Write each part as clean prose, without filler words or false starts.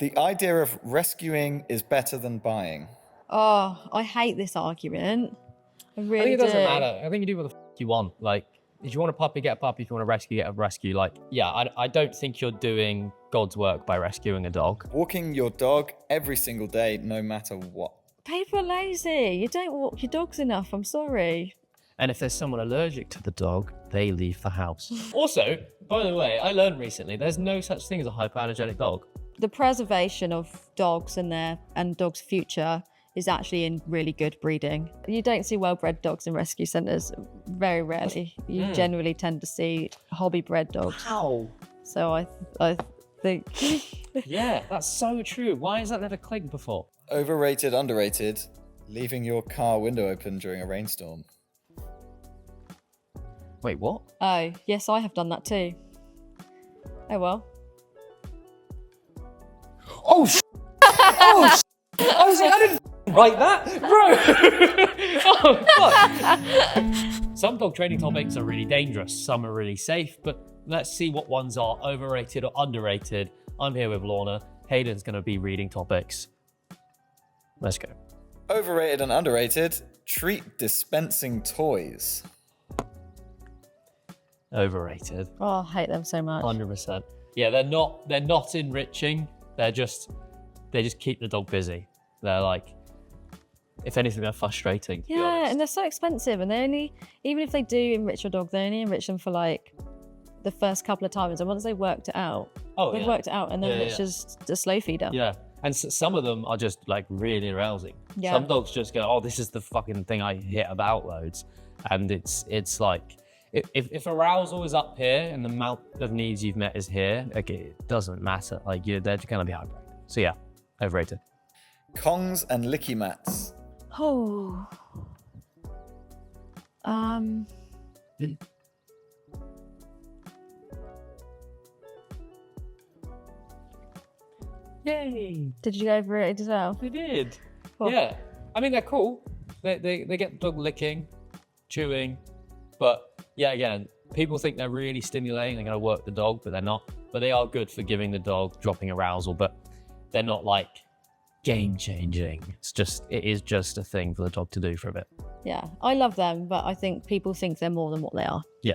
The idea of rescuing is better than buying. Oh, I hate this argument. I really I think it doesn't do. matter. I think you do what the you want. Like, if you want a puppy, get a puppy. If you want a rescue, get a rescue. Like, yeah, I don't think you're doing God's work by rescuing a dog. Walking your dog every single day, no matter what. People are lazy. You don't walk your dogs enough. I'm sorry. And if there's someone allergic to the dog, they leave the house. Also, by the way, I learned recently there's no such thing as a hypoallergenic dog. The preservation of dogs and dogs' future is actually in really good breeding. You don't see well-bred dogs in rescue centres, very rarely. You generally tend to see hobby-bred dogs. How? So I think... Yeah, that's so true. Why has that never clicked before? Overrated, underrated, leaving your car window open during a rainstorm. Wait, what? Oh, yes, I have done that too. Oh well. Oh, oh, I was like, I didn't write that, bro. Oh, fuck. Some dog training topics are really dangerous. Some are really safe, but let's see what ones are overrated or underrated. I'm here with Lorna. Hayden's going to be reading topics. Let's go. Overrated and underrated, treat dispensing toys. Overrated. Oh, I hate them so much. 100%. Yeah, they're not enriching. They just keep the dog busy. They're like, if anything, they're frustrating. To be Yeah, honest. and they're so expensive, and even if they do enrich your dog, they only enrich them for like the first couple of times, and once they've worked it out, they've worked it out, and then it's just a slow feeder. Yeah, and some of them are just like really arousing. Yeah. Some dogs just go, oh, this is the fucking thing I hit about loads, and it's like, if arousal is up here and the amount of needs you've met is here, like it doesn't matter. Like they're gonna be hyper. So yeah, overrated. Kongs and lickimats. Oh. Yay! Did you go over it as well? We did. Cool. Yeah, I mean they're cool. They get the dog licking, chewing, but yeah, again, people think they're really stimulating. They're gonna work the dog, but they're not. But they are good for giving the dog dropping arousal, but they're not like game changing. It is just a thing for the dog to do for a bit. Yeah, I love them, but I think people think they're more than what they are. Yeah.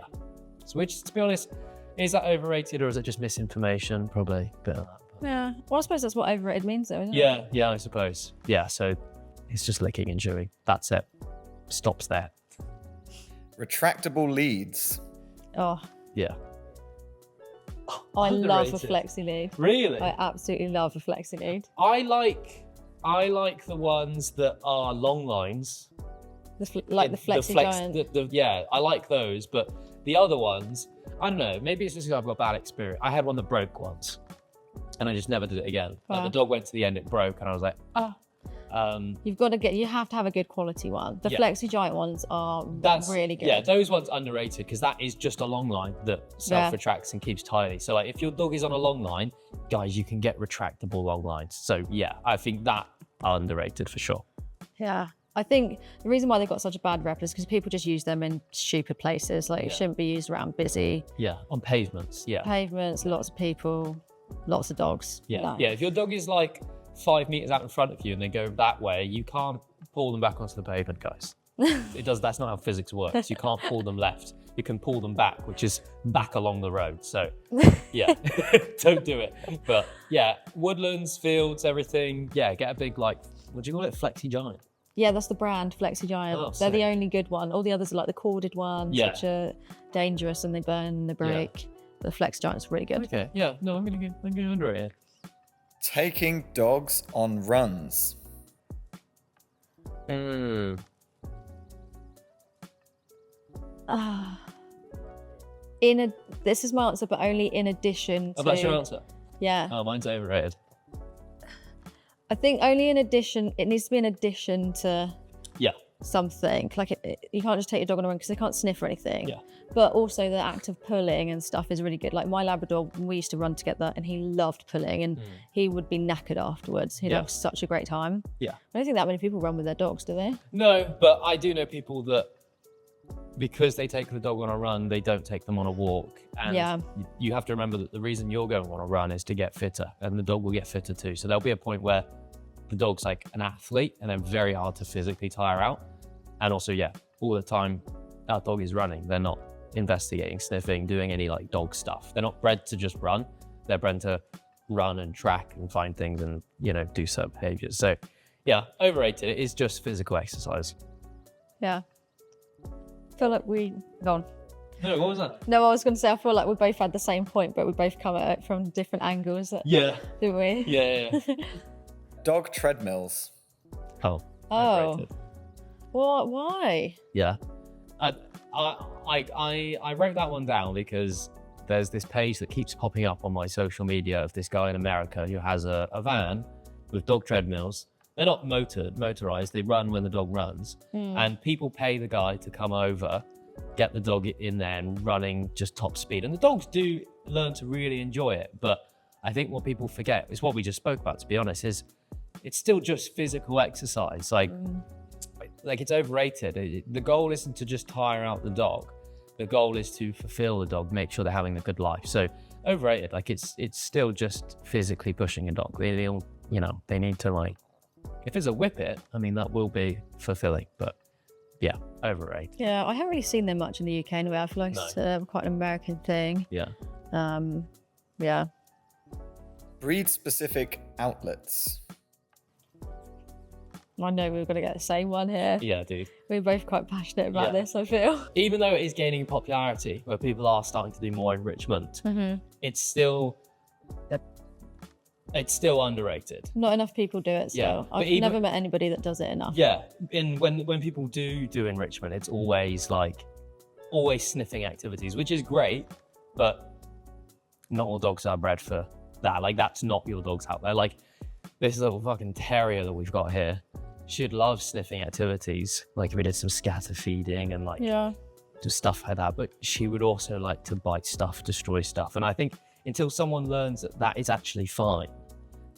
So which, to be honest, is that overrated or is it just misinformation? Probably a bit of that. Yeah, well, I suppose that's what overrated means, though, isn't it? Yeah, I suppose. Yeah, so it's just licking and chewing. That's it. Stops there. Retractable leads. Oh, Yeah. I love a Underrated. flexi lead. Really? I absolutely love a flexi lead. I like the ones that are long lines. The flexi giant. Yeah, I like those, but the other ones, I don't know, maybe it's just because I've got a bad experience. I had one that broke once, and I just never did it again. Like, the dog went to the end, it broke, and I was like, You have to have a good quality one. The flexi giant ones are really good. Yeah, those ones underrated because that is just a long line that self-retracts and keeps tidy. So like if your dog is on a long line, guys, you can get retractable long lines. So yeah, I think that are underrated for sure. Yeah. I think the reason why they got such a bad rep is because people just use them in stupid places. Like it shouldn't be used around busy. Yeah, on pavements, Pavements, lots of people, lots of dogs. Yeah, No. yeah. If your dog is like 5 meters out in front of you and they go that way, you can't pull them back onto the pavement, guys. That's not how physics works. You can't pull them left. You can pull them back, which is back along the road. So yeah, don't do it. But yeah, woodlands, fields, everything. Yeah, get a big, like, what do you call it? Flexi giant. Yeah, that's the brand, Flexi Giant. Oh, They're the sick. only good one. All the others are like the corded ones, which are dangerous and they burn and they break. The Flex Giant's really good. Okay, yeah, no, I'm gonna go under it. Taking dogs on runs. This is my answer, but only in addition to... Oh, that's your answer? Yeah. Oh, mine's overrated. I think only in addition, it needs to be in addition to something. Like you can't just take your dog on a run because they can't sniff or anything. Yeah. But also the act of pulling and stuff is really good. Like my Labrador, we used to run together and he loved pulling and he would be knackered afterwards. He'd have such a great time. Yeah. I don't think that many people run with their dogs, do they? No, but I do know people that because they take the dog on a run, they don't take them on a walk. And Yeah. you have to remember that the reason you're going on a run is to get fitter, and the dog will get fitter too. So there'll be a point where the dog's like an athlete and they're very hard to physically tire out. And also, yeah, all the time our dog is running, they're not investigating, sniffing, doing any like dog stuff. They're not bred to just run. They're bred to run and track and find things and, you know, do certain behaviors. So yeah, overrated. It is just physical exercise. Yeah. I feel like we gone. No, what was that? No, I was going to say, I feel like we both had the same point, but we both come at it from different angles. Yeah. Didn't we? Yeah. Dog treadmills. Oh. Oh. Overrated. What? Why? Yeah. I wrote that one down because there's this page that keeps popping up on my social media of this guy in America who has a van with dog treadmills. They're not motorized, they run when the dog runs. And people pay the guy to come over, get the dog in there and running just top speed. And the dogs do learn to really enjoy it. But I think what people forget is what we just spoke about, to be honest, is it's still just physical exercise. Like it's overrated. The goal isn't to just tire out the dog. The goal is to fulfill the dog, make sure they're having a good life. So overrated, like it's still just physically pushing a dog. They all, you know, they need to like, if it's a whippet, I mean, that will be fulfilling, but yeah, overrated. Yeah, I haven't really seen them much in the UK anyway. I feel like it's quite an American thing. Yeah. Yeah. Breed-specific outlets. I know we were going to get the same one here. Yeah, dude. We're both quite passionate about this, I feel. Even though it is gaining popularity, where people are starting to do more enrichment, it's still underrated. Not enough people do it, so Yeah, but I've never met anybody that does it enough. Yeah, when people do enrichment, it's always sniffing activities, which is great, but not all dogs are bred for that. Like, that's not your dog's out there. Like, this little fucking terrier that we've got here, she'd love sniffing activities. Like, if we did some scatter feeding and like just stuff like that, but she would also like to bite stuff, destroy stuff. And I think until someone learns that that is actually fine,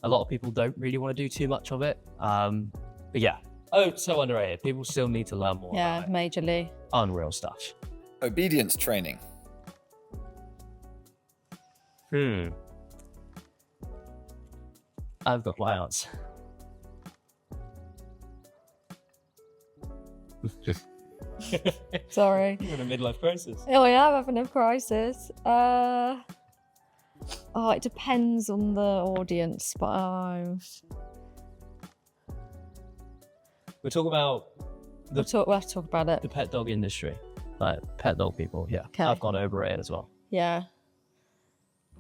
a lot of people don't really want to do too much of it. But yeah, so underrated. People still need to learn more. Yeah, about it. majorly. Unreal stuff. Obedience training. I've got my answer. Sorry. You're in a midlife crisis. Oh, I am having a crisis. It depends on the audience, but We're talking about we'll have to talk about it. the pet dog industry, like pet dog people. Yeah, Okay. I've gone overrated as well. Yeah.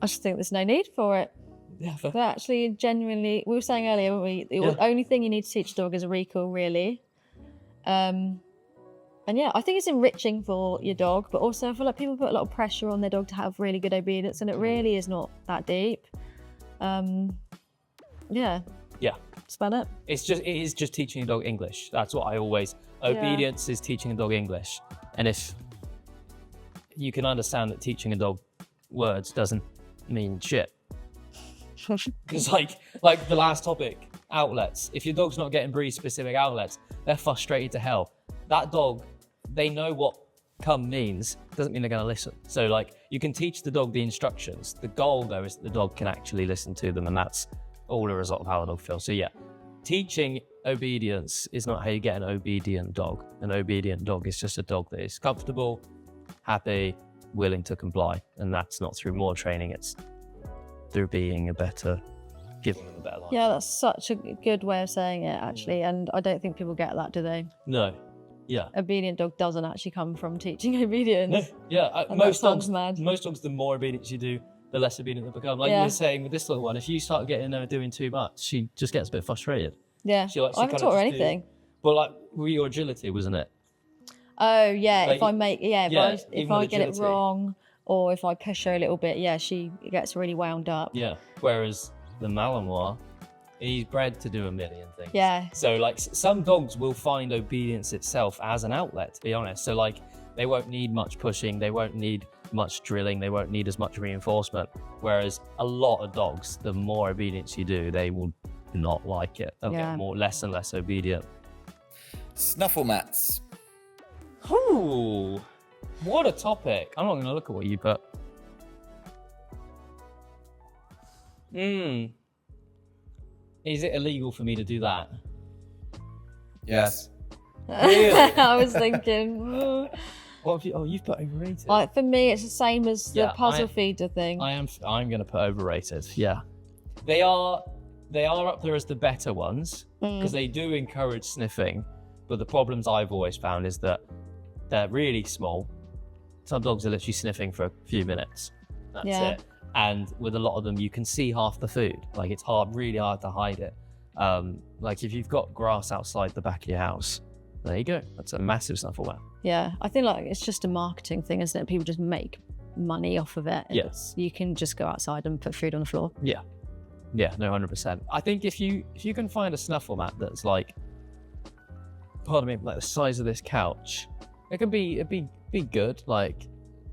I just think there's no need for it. Yeah, But actually, genuinely, we were saying earlier, weren't we? The only thing you need to teach a dog is a recall, really. And yeah, I think it's enriching for your dog, but also I feel like people put a lot of pressure on their dog to have really good obedience, and it really is not that deep. Yeah. That's about it. it is just teaching a dog English. That's what I always. Obedience is teaching a dog English, and if you can understand that teaching a dog words doesn't mean shit. Because like the last topic, outlets. If your dog's not getting breed-specific outlets, they're frustrated to hell. That dog, they know what come means, doesn't mean they're going to listen. So like, you can teach the dog the instructions. The goal though is that the dog can actually listen to them, and that's all a result of how the dog feels. So yeah, teaching obedience is not how you get an obedient dog. An obedient dog is just a dog that is comfortable, happy, willing to comply. And that's not through more training, it's through being giving them a better life. Yeah, that's such a good way of saying it, actually. And I don't think people get that, do they? No. Yeah. Obedient dog doesn't actually come from teaching obedience. Yeah. And Most that dogs, sounds mad. most dogs, the more obedience you do, the less obedient they become. Like you were saying with this little one, if you start getting her doing too much, she just gets a bit frustrated. Yeah. She, like, she I haven't kinda taught her just anything. But like, your agility, wasn't it? Oh, yeah. Like, if I make, if even I with get it agility. wrong, or if I push her a little bit, she gets really wound up. Yeah. Whereas the Malinois, he's bred to do a million things. Yeah. So like some dogs will find obedience itself as an outlet, to be honest. So like they won't need much pushing, they won't need much drilling, they won't need as much reinforcement. Whereas a lot of dogs, the more obedience you do, they will not like it. They'll get less and less obedient. Snuffle mats. Ooh, what a topic. I'm not going to look at what you put. Is it illegal for me to do that? Yes. Really? I was thinking. What have you? Oh, you've put overrated. Like for me, it's the same as the Yeah, puzzle feeder thing. I'm going to put overrated. Yeah, they are up there as the better ones because they do encourage sniffing. But the problems I've always found is that they're really small. Some dogs are literally sniffing for a few minutes. That's it. And with a lot of them, you can see half the food. Like it's really hard to hide it. Like if you've got grass outside the back of your house, there you go. That's a massive Snuffle mat. Yeah, I think like it's just a marketing thing, isn't it? People just make money off of it. Yes. You can just go outside and put food on the floor. Yeah, no, 100%. I think if you can find a Snuffle mat that's like, pardon me, like the size of this couch, it'd be good. Like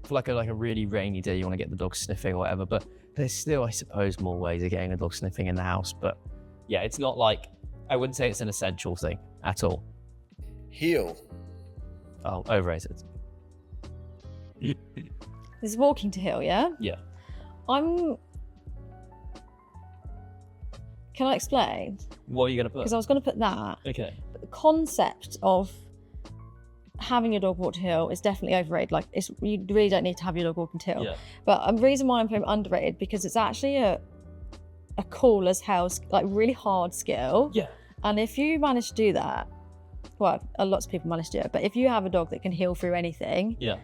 for like a really rainy day, you want to get the dog sniffing or whatever. But there's still, I suppose, more ways of getting a dog sniffing in the house. But yeah, it's not like, I wouldn't say it's an essential thing at all. Heel. Oh, overrated. There's walking to heel, yeah? Yeah. Can I explain? What are you going to put? Because I was going to put that. Okay. But the concept of having your dog walk to heel is definitely overrated. Like, you really don't need to have your dog walking to heel. Yeah. But the reason why I'm putting underrated, because it's actually a cool as hell, like really hard skill. Yeah. And if you manage to do that, well, lots of people manage to do it, but if you have a dog that can heal through anything, Yeah.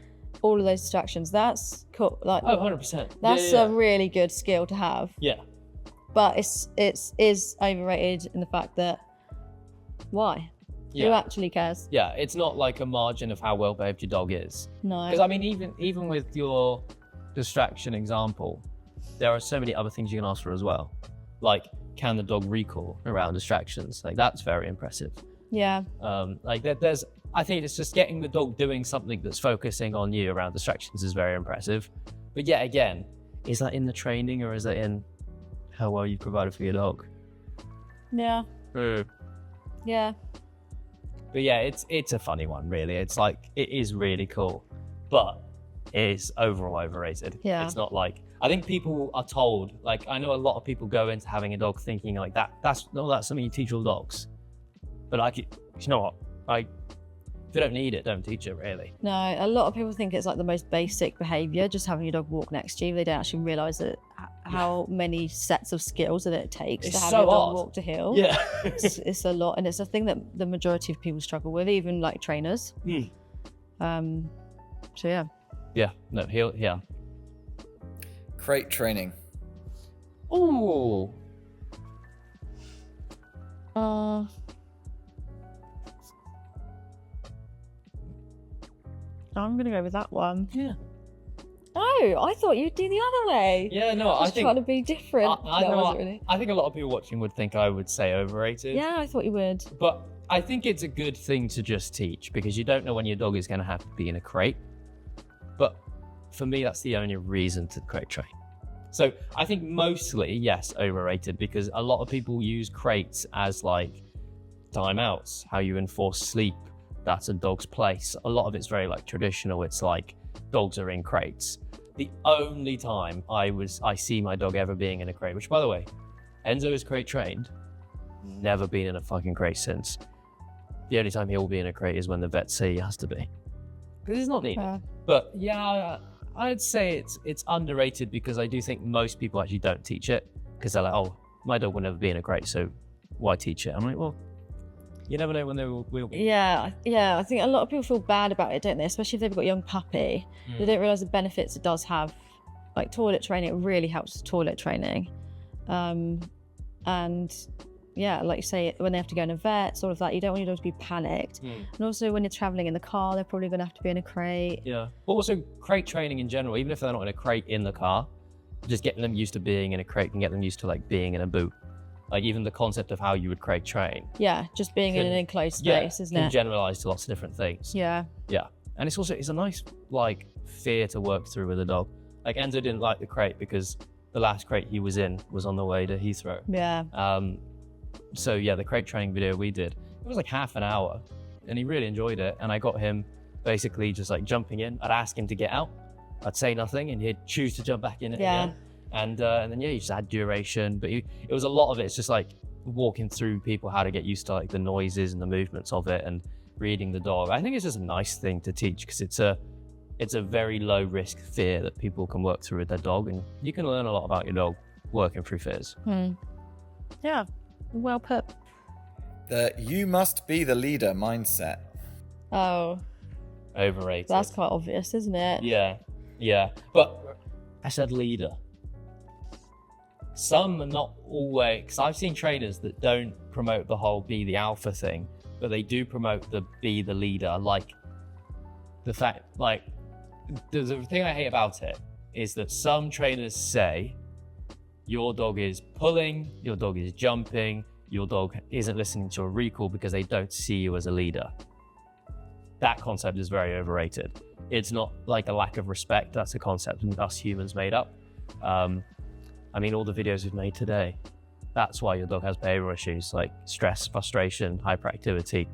all of those distractions, that's cool. Like, Oh, 100%. that's a really good skill to have. Yeah. But it is overrated in the fact that why? Yeah. Who actually cares? Yeah, it's not like a margin of how well behaved your dog is. No. Because I mean, even with your distraction example, there are so many other things you can ask for as well. Like, can the dog recall around distractions? Like, that's very impressive. Yeah. Like there's, I think it's just getting the dog doing something that's focusing on you around distractions is very impressive. But yet again, is that in the training or is that in how well you provided for your dog? Yeah. Yeah. But yeah, it's a funny one, really. It's like, it is really cool, but it is overall overrated. Yeah. It's not like, I think people are told, like, I know a lot of people go into having a dog thinking like that's something you teach all dogs. But like, you know what? Like, if you don't need it, don't teach it, really. No, a lot of people think it's like the most basic behaviour, just having your dog walk next to you. They don't actually realise that how many sets of skills that it takes to have your dog walk to heel. Yeah. it's a lot, and it's a thing that the majority of people struggle with, even like trainers. So yeah. Yeah, no, heel, yeah. Crate training. Ooh. I'm gonna go with that one. Yeah. Oh, I thought you'd do the other way. Yeah, no, Just trying to be different. I No, know, wasn't really. I think a lot of people watching would think I would say overrated. Yeah, I thought you would. But I think it's a good thing to just teach because you don't know when your dog is going to have to be in a crate. But for me, that's the only reason to crate train. So I think mostly, yes, overrated because a lot of people use crates as like timeouts, how you enforce sleep. That's a dog's place. A lot of it's very like traditional. It's like dogs are in crates. The only time I see my dog ever being in a crate, which by the way, Enzo is crate trained, never been in a fucking crate since. The only time he will be in a crate is when the vets say he has to be. Because it's not needed. But yeah, I'd say it's underrated because I do think most people actually don't teach it because they're like, oh, my dog will never be in a crate, so why teach it? I'm like, well, you never know when they will be. Yeah. I think a lot of people feel bad about it, don't they? Especially if they've got a young puppy. They don't realise the benefits it does have. Like toilet training, it really helps with toilet training. And yeah, like you say, when they have to go in a vet, sort of that, you don't want your dog to be panicked. And also when you're travelling in the car, they're probably going to have to be in a crate. Yeah. But also crate training in general, even if they're not in a crate in the car, just getting them used to being in a crate can get them used to like being in a boot. Like even the concept of how you would crate train. Yeah, just being in an enclosed space, isn't it? Can generalise to lots of different things. Yeah. Yeah. And it's a nice like fear to work through with a dog. Like Enzo didn't like the crate because the last crate he was in was on the way to Heathrow. Yeah. So yeah, the crate training video we did, it was like half an hour and he really enjoyed it. And I got him basically just like jumping in. I'd ask him to get out. I'd say nothing, and he'd choose to jump back in again. And then you just add duration. But it was a lot of it. It's just like walking through people how to get used to like the noises and the movements of it, and reading the dog. I think it's just a nice thing to teach because it's a very low risk fear that people can work through with their dog, and you can learn a lot about your dog working through fears. Yeah, well put. The you must be the leader mindset. Oh, Overrated. that's quite obvious, isn't it? Yeah. But I said leader. Some are not always, because I've seen trainers that don't promote the whole be the alpha thing, but they do promote the be the leader. Like the fact, like the thing I hate about it is that some trainers say your dog is pulling, your dog is jumping, your dog isn't listening to a recall because they don't see you as a leader. That concept is very overrated. It's not like a lack of respect. That's a concept us humans made up. I mean, all the videos we've made today, that's why your dog has behavioral issues like stress, frustration, hyperactivity,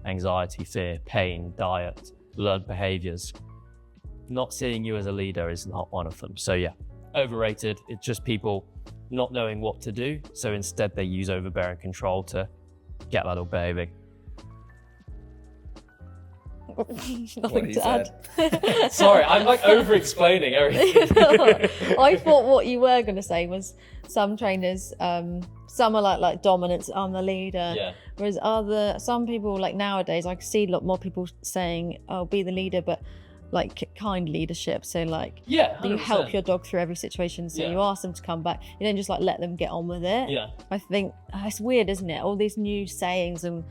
anxiety, fear, pain, diet, learned behaviors. Not seeing you as a leader is not one of them. So yeah, overrated. It's just people not knowing what to do. So instead they use overbearing control to get that dog behaving. Nothing to add. Sorry, I'm like over-explaining everything. I thought what you were going to say was some trainers, some are like dominance, I'm the leader. Yeah. Whereas some people like nowadays, I see a lot more people saying, "Oh, be the leader," but like kind leadership. So like, you help your dog through every situation. So you ask them to come back. You don't just like let them get on with it. Yeah. I think it's weird, isn't it? All these new sayings and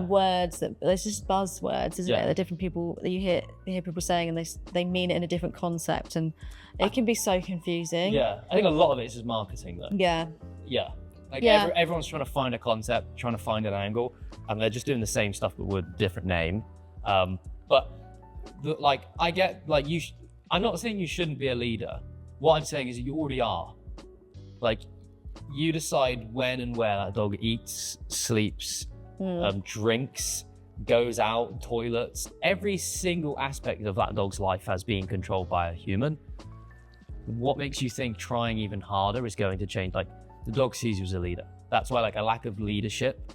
words that there's just buzzwords, isn't it? The different people that you hear people saying, and they mean it in a different concept, and it can be so confusing. Yeah, I think a lot of it is just marketing though. Yeah. Like everyone's trying to find a concept, trying to find an angle, and they're just doing the same stuff but with a different name. Like I get like I'm not saying you shouldn't be a leader. What I'm saying is you already are. Like you decide when and where that dog eats, sleeps, drinks, goes out, toilets. Every single aspect of that dog's life has been controlled by a human. What makes you think trying even harder is going to change? Like the dog sees you as a leader. That's why like a lack of leadership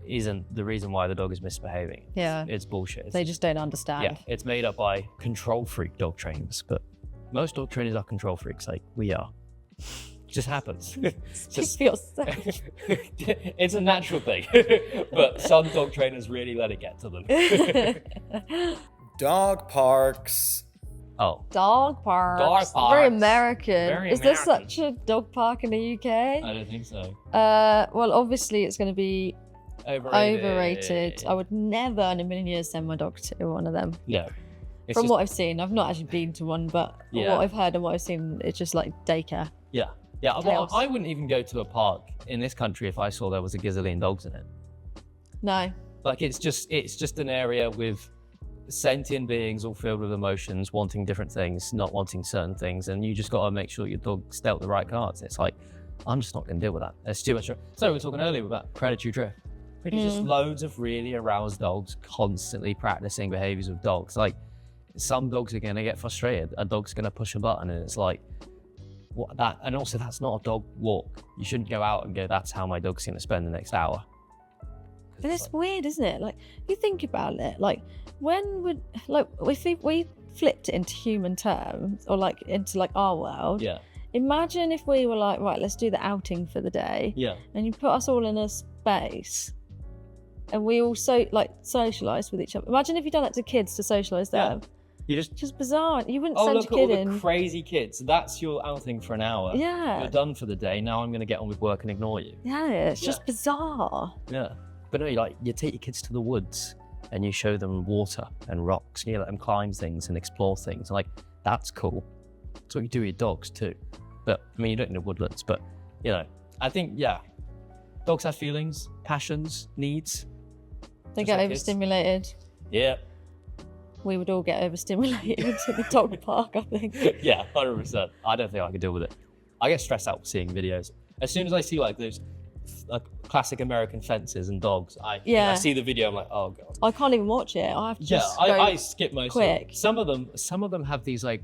isn't the reason why the dog is misbehaving. It's bullshit. They just don't understand. Yeah, it's made up by control freak dog trainers, but most dog trainers are control freaks, like we are. It just happens. Speak for yourself. It's a natural thing, but some dog trainers really let it get to them. Dog parks. Oh. Dog parks. Dog parks. Very American. Very Is there American. such a dog park in the UK? I don't think so. Well, obviously it's going to be Overrated. I would never in a million years send my dog to one of them. No. From what I've seen, I've not actually been to one, but what I've heard and what I've seen, it's just like daycare. Yeah. Well, I wouldn't even go to a park in this country if I saw there was a gazillion dogs in it. No. Like it's just an area with sentient beings all filled with emotions, wanting different things, not wanting certain things, and you just got to make sure your dog's dealt the right cards. It's like, I'm just not going to deal with that. There's too much. So we were talking earlier about predatory drift. Just loads of really aroused dogs constantly practicing behaviors with dogs. Like some dogs are going to get frustrated. A dog's going to push a button and it's like, what that? And also that's not a dog walk. You shouldn't go out and go, that's how my dog's going to spend the next hour. But it's weird, isn't it? Like you think about it, like when would, like if we flipped it into human terms or like into like our world. Yeah. Imagine if we were like, right, let's do the outing for the day. Yeah. And you put us all in a space and we all socialise with each other. Imagine if you done that to kids to socialise them. You just bizarre. You wouldn't send a look kid at all in. the crazy kids. That's your outing for an hour. Yeah. You're done for the day. Now I'm going to get on with work and ignore you. Yeah, it's just bizarre. Yeah. But no, you take your kids to the woods and you show them water and rocks. And you let them climb things and explore things. Like, that's cool. That's what you do with your dogs too. But, I mean, you don't need woodlands, but, you know, I think, dogs have feelings, passions, needs. They get overstimulated. Yeah. We would all get overstimulated in the dog park, I think. Yeah, 100%. I don't think I could deal with it. I get stressed out seeing videos. As soon as I see like those, like classic American fences and dogs. I see the video, I'm like, oh god. I can't even watch it. I have to just I skip most quick. of them. Some of them have these like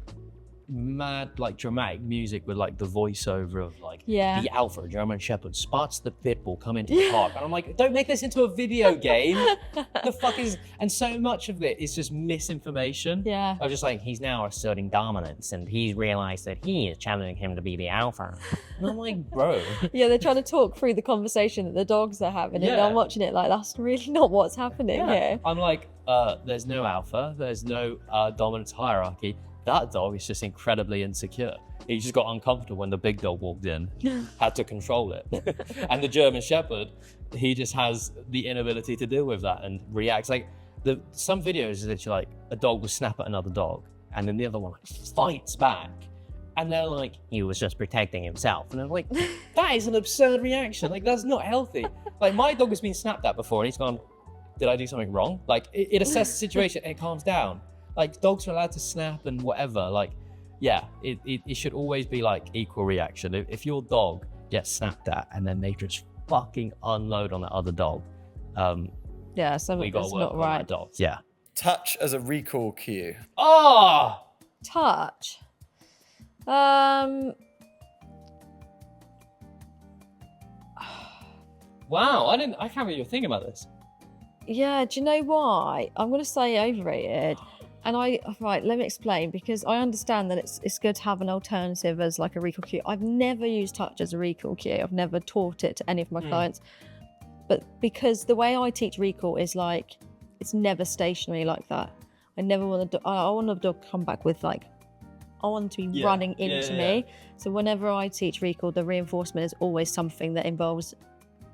mad like dramatic music with like the voiceover of like the alpha German Shepherd spots the pit bull come into the park, and I'm like, don't make this into a video game. The fuck is, and so much of it is just misinformation. I was just like, he's now asserting dominance and he's realized that he is challenging him to be the alpha, and I'm like, bro. They're trying to talk through the conversation that the dogs are having, and I'm watching it like, that's really not what's happening here. I'm like, there's no alpha, there's no dominance hierarchy. That dog is just incredibly insecure. He just got uncomfortable when the big dog walked in, had to control it. And the German Shepherd, he just has the inability to deal with that and reacts. Like some videos is literally like a dog will snap at another dog and then the other one like fights back. And they're like, he was just protecting himself. And I'm like, that is an absurd reaction. Like, that's not healthy. Like, my dog has been snapped at before and he's gone, did I do something wrong? Like, it assesses the situation and it calms down. Like, dogs are allowed to snap and whatever. Like, it should always be like equal reaction. If your dog gets snapped at and then they just fucking unload on that other dog, something that's not right. Dog. Touch as a recall cue. Oh! Touch. Wow, I can't believe you're thinking about this. Yeah, do you know why? I'm going to say overrated. And let me explain, because I understand that it's good to have an alternative as like a recall cue. I've never used touch as a recall cue. I've never taught it to any of my clients. But because the way I teach recall is like, it's never stationary like that. I never want I want a dog to come back with like, I want to be running into me. So whenever I teach recall, the reinforcement is always something that involves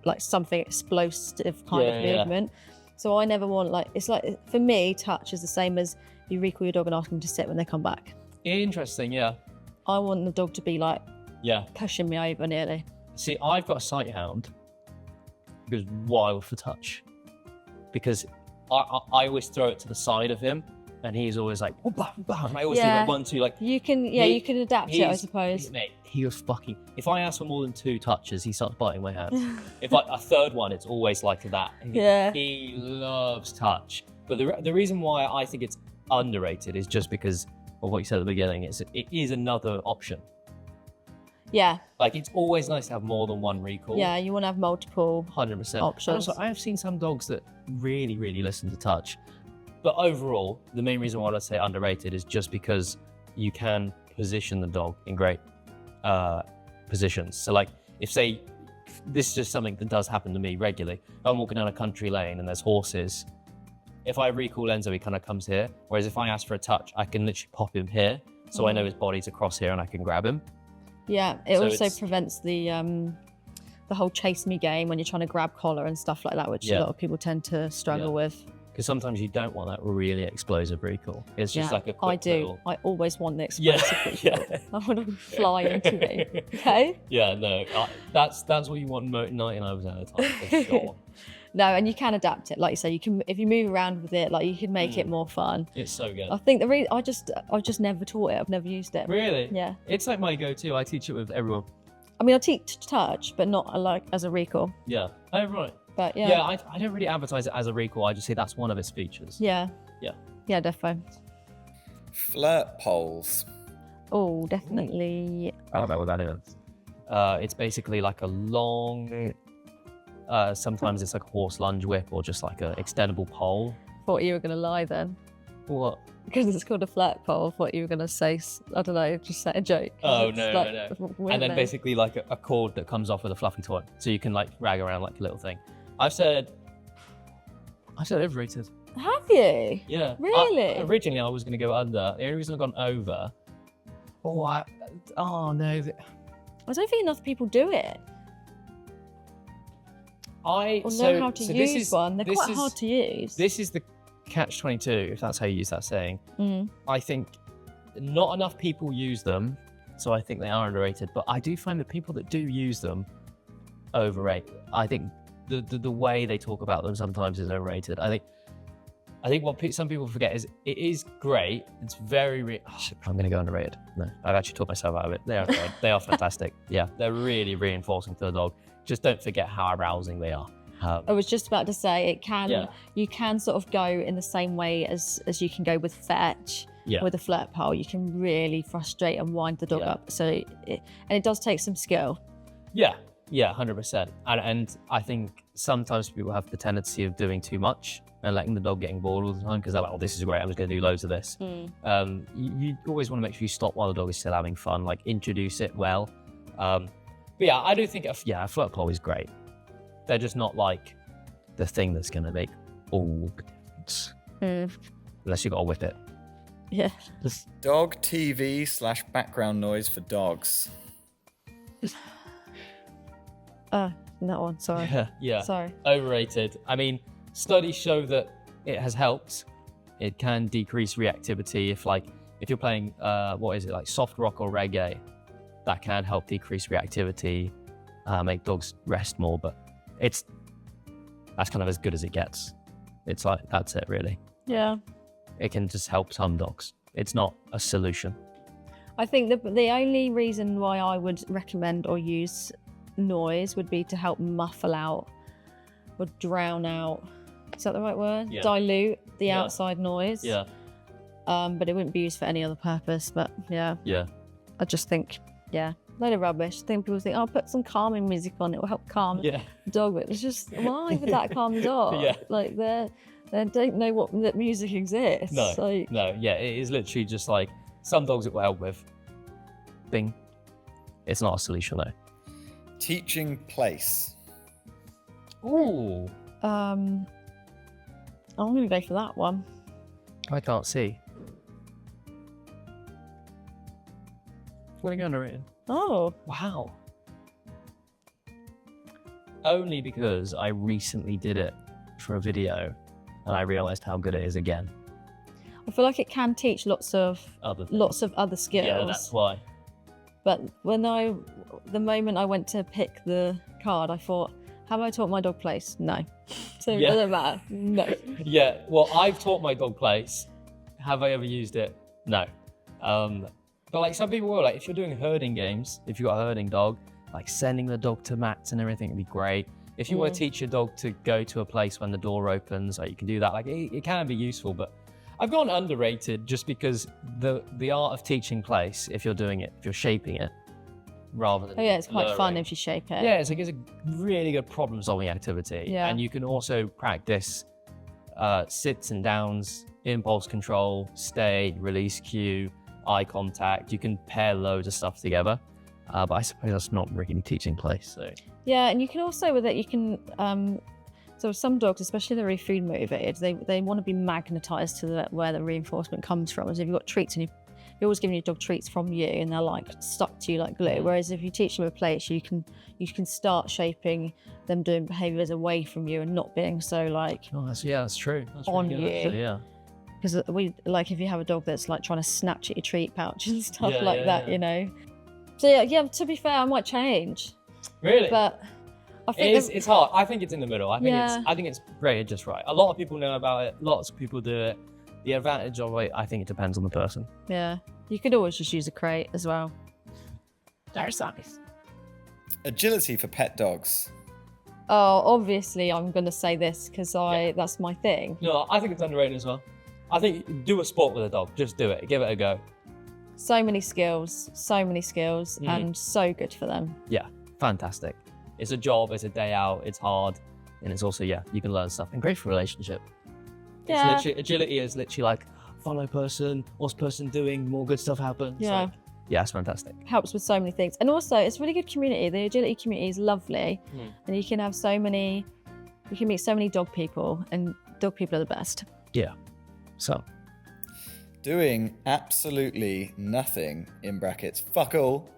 like something explosive kind of movement. So I never want it's like, for me, touch is the same as you recall your dog and ask them to sit when they come back. Interesting, yeah. I want the dog to be like pushing me over nearly. See, I've got a sight hound who's wild for touch because I always throw it to the side of him and he's always like, oh, bah, bah. And I always do like 1, 2, like. You can adapt it, I suppose. Mate, he was fucking, if I ask for more than 2 touches, he starts biting my hand. If a third one, it's always like that. He loves touch. But the reason why I think it's underrated is just because of what you said at the beginning. It is another option. Like, it's always nice to have more than one recall. You want to have multiple 100% options. Also, I have seen some dogs that really, really listen to touch. But overall, the main reason why I say underrated is just because you can position the dog in great positions. So like, if say, this is just something that does happen to me regularly. If I'm walking down a country lane and there's horses, if I recall Enzo, he kind of comes here. Whereas if I ask for a touch, I can literally pop him here. So I know his body's across here and I can grab him. It also prevents the whole chase me game when you're trying to grab collar and stuff like that, which a lot of people tend to struggle with. Because sometimes you don't want that really explosive recall. It's just like a quick little... I always want the explosive recall. I want to fly into me. Okay? That's what you want 99% of the time, for sure. No, and you can adapt it. Like you say, you can, if you move around with it, like you can make it more fun. It's so good. I think I've just never taught it. I've never used it. Really? Yeah. It's like my go-to. I teach it with everyone. I mean, I teach touch, but not like as a recall. Yeah. Oh, right. But I don't really advertise it as a recall. I just say that's one of its features. Yeah, defo. Flirt poles. Oh, definitely. I don't know what that is. It's basically like a long, sometimes it's like a horse lunge whip or just like an extendable pole. Thought you were going to lie then. What? Because it's called a flirt pole. I thought you were going to say, I don't know, just say a joke. Oh, no. And then basically like a cord that comes off with a fluffy toy. So you can like rag around like a little thing. I've said overrated. Have you? Yeah. Really? Originally, I was going to go under. The only reason I've gone over. No. I don't think enough people do it. Know how to use one. They're quite hard to use. This is the catch-22, if that's how you use that saying. I think not enough people use them, so I think they are underrated. But I do find that people that do use them overrated. I think the way they talk about them sometimes is overrated. I think what some people forget is it is great. It's very I'm going to go underrated. No, I've actually taught myself out of it. They are great. They are fantastic. Yeah, they're really reinforcing to the dog. just don't forget how arousing they are. I was just about to say it can. Yeah. You can sort of go in the same way as you can go with fetch. Yeah. With a flirt pole, you can really frustrate and wind the dog up. So it does take some skill. Yeah, 100%. And I think sometimes people have the tendency of doing too much and letting the dog getting bored all the time because they're like, oh, this is great, I'm just going to do loads of this. You always want to make sure you stop while the dog is still having fun, like introduce it well. But yeah, I do think a flirt pole is great. They're just not like the thing that's going to make all the difference. Unless you got to whip it. Yeah. Dog TV / background noise for dogs. That one, sorry. Yeah. Sorry. Overrated. I mean, studies show that it has helped. It can decrease reactivity if you're playing like soft rock or reggae, that can help decrease reactivity, make dogs rest more, but that's kind of as good as it gets. It's like, that's it really. Yeah. It can just help some dogs. It's not a solution. I think the only reason why I would recommend or use noise would be to help muffle out or drown out. Is that the right word? Yeah. Dilute the outside noise. Yeah. But it wouldn't be used for any other purpose. But yeah. Yeah. I just think, load of rubbish. I think people think, put some calming music on, it will help calm the dog. But it's just, why would that calm the dog? Yeah. Like they don't know that music exists. No, it is literally just like some dogs it will help with. Bing. It's not a solution though. Teaching place. Ooh. I'm going to go for that one. I can't see. What are you underrated? Oh. Wow. Only because I recently did it for a video and I realised how good it is again. I feel like it can teach lots of Other skills. Yeah, that's why. But the moment I went to pick the card, I thought, have I taught my dog place? No. So it doesn't matter. No. Yeah, well, I've taught my dog place. Have I ever used it? No. But like some people will, like if you're doing herding games, if you've got a herding dog, like sending the dog to mats and everything would be great. If you want to teach your dog to go to a place when the door opens, like you can do that. Like it can be useful, but I've gone underrated just because the art of teaching place, if you're doing it, if you're shaping it, rather than it's quite luring. fun if you shape it. Yeah, it's a really good problem-solving activity. Yeah. And you can also practice sits and downs, impulse control, stay, release cue, eye contact. You can pair loads of stuff together. But I suppose that's not really teaching place. So. Yeah, and you can also with it, you can. So some dogs, especially the really food motivated, they want to be magnetised to where the reinforcement comes from. As if you've got treats and you're always giving your dog treats from you, and they're like stuck to you like glue. Whereas if you teach them a place, you can start shaping them doing behaviours away from you and not being so like. Oh, that's true. That's on really you. good, actually, yeah. Because if you have a dog that's like trying to snatch at your treat pouch and stuff you know. So yeah. To be fair, I might change. Really? But I think it's hard. I think it's in the middle. I think it's rated just right. A lot of people know about it. Lots of people do it. The advantage of it, I think it depends on the person. Yeah, you could always just use a crate as well. There's nice. Agility for pet dogs. Oh, obviously I'm going to say this because that's my thing. No, I think it's underrated as well. I think do a sport with a dog. Just do it. Give it a go. So many skills, and so good for them. Yeah, fantastic. It's a job, it's a day out, it's hard, and it's also, you can learn stuff and great for a relationship. Yeah. Agility is literally like, follow person, what's person doing, more good stuff happens. Yeah. Like, yeah, it's fantastic. Helps with so many things. And also, it's a really good community. The agility community is lovely. And you can meet so many dog people, and dog people are the best. Yeah. So. Doing absolutely nothing, in brackets, fuck all,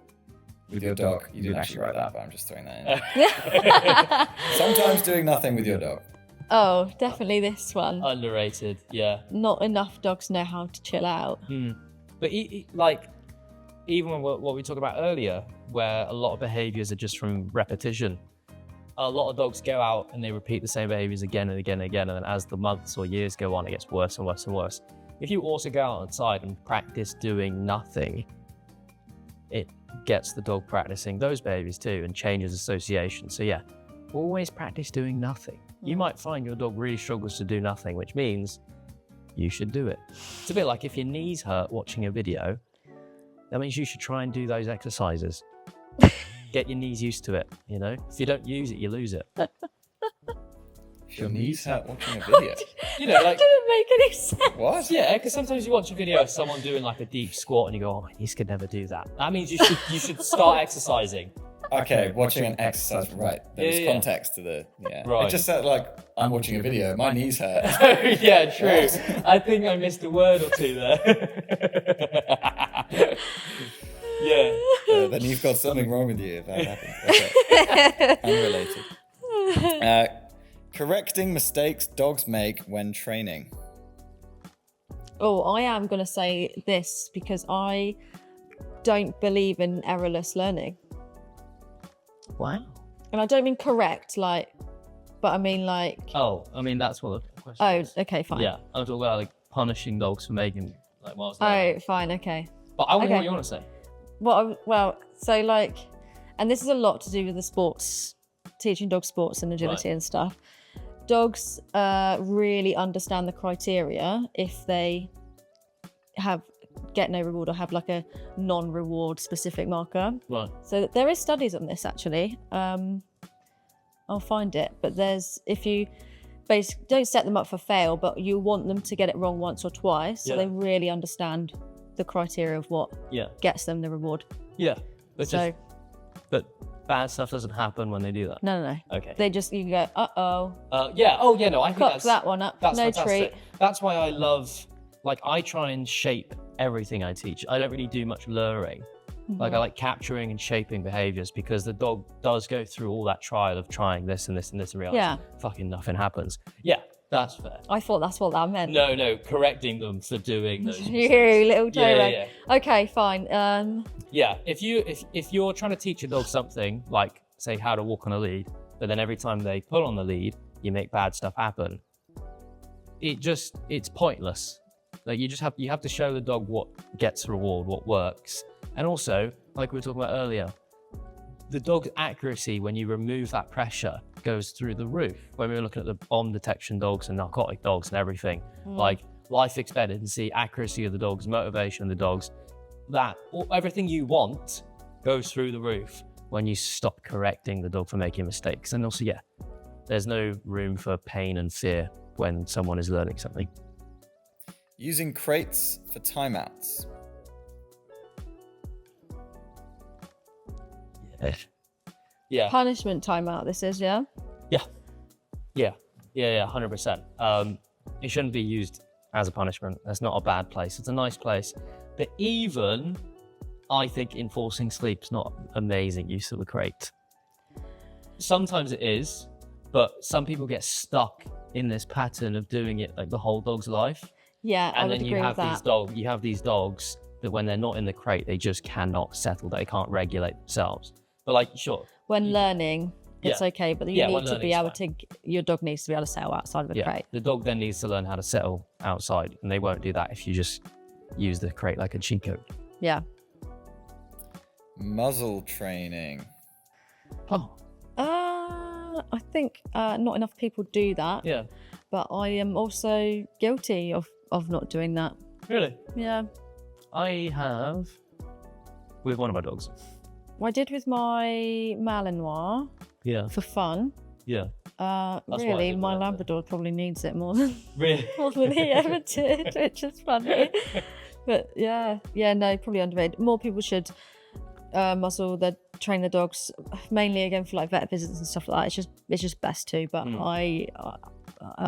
with your dog. You didn't actually write that, but I'm just throwing that in. Sometimes doing nothing with your dog. Oh, definitely this one. Underrated, yeah. Not enough dogs know how to chill out. But even what we talked about earlier, where a lot of behaviours are just from repetition, a lot of dogs go out and they repeat the same behaviours again and again and again, and then as the months or years go on, it gets worse and worse and worse. If you also go outside and practice doing nothing, gets the dog practicing those behaviors too and changes association. So yeah, always practice doing nothing. You might find your dog really struggles to do nothing, which means you should do it. It's a bit like if your knees hurt watching a video, that means you should try and do those exercises. Get your knees used to it, you know? If you don't use it, you lose it. Your knees hurt watching a video. You know, like, That didn't make any sense. What? yeah, because sometimes you watch a video of someone doing like a deep squat and you go, oh, my knees could never do that. That means you should start exercising. Okay, watching an exercise, right. There's Yeah. context to the, Right. It just said like, I'm watching a video, my knees hurt. Yeah, true. I think I missed a word or two there. Yeah. Then you've got something wrong with you if that happens. Okay. Unrelated. Correcting mistakes dogs make when training. Oh, I am going to say this because I don't believe in errorless learning. Wow. And I don't mean correct, like, but I mean like, Oh, I mean, that's what the question oh, is. okay, fine. Yeah, I'm talking about like punishing dogs for making like what I was Oh, learning. fine, okay. But I want to know okay. what you want to say. Well, so like, and this is a lot to do with the sports, teaching dogs sports and agility and stuff. Dogs really understand the criteria if they get no reward or have like a non-reward specific marker. Right. So there is studies on this actually. I'll find it, but if you basically don't set them up for fail, but you want them to get it wrong once or twice, so Yeah. they really understand the criteria of what Yeah. gets them the reward. Yeah. But So but bad stuff doesn't happen when they do that. no. Okay. They just, you can go, uh-oh, Yeah. Oh, yeah. No, I think cock that one up, that's no fantastic. treat. That's why I love, like, I try and shape everything I teach. I don't really do much luring. Like, I like capturing and shaping behaviors because the dog does go through all that trial of trying this and this and this and realize Yeah. fucking nothing happens. Yeah, that's fair. I thought that's what that meant. No, correcting them for doing those You mistakes. little toe Yeah, rag. yeah. Okay, fine. Yeah, if you're trying to teach a dog something, like say how to walk on a lead, but then every time they pull on the lead, you make bad stuff happen. It's pointless. Like you have to show the dog what gets reward, what works. And also, like we were talking about earlier, the dog's accuracy when you remove that pressure goes through the roof. When we were looking at the bomb detection dogs and narcotic dogs and everything, like life expectancy, accuracy of the dogs, motivation of the dogs, everything you want goes through the roof when you stop correcting the dog for making mistakes. And also, there's no room for pain and fear when someone is learning something. Using crates for timeouts. Yeah. Punishment timeout, this is, yeah? Yeah, 100%. It shouldn't be used as a punishment. That's not a bad place. It's a nice place. But even, I think enforcing sleep's not amazing use of a crate. Sometimes it is, but some people get stuck in this pattern of doing it like the whole dog's life. Yeah, I And would then agree you with have that. you have these dogs that when they're not in the crate, they just cannot settle. They can't regulate themselves. But like, sure. When learning, it's Yeah. okay, but you Yeah, when need to be learning's able to, your dog needs to be able to settle outside of a crate. The dog then needs to learn how to settle outside, and they won't do that if you just use the crate like a cheat code. Yeah. Muzzle training. Oh, I think not enough people do that, yeah. but I am also guilty of not doing that. Really? Yeah. I have with one of my dogs. I did with my Malinois Yeah. for fun. Yeah. why I Really, did my that, but- Labrador probably needs it more than Really? more than he ever did, which is funny. But no, probably underrated. More people should muzzle train the dogs, mainly again for like vet visits and stuff like that. It's just best to. But I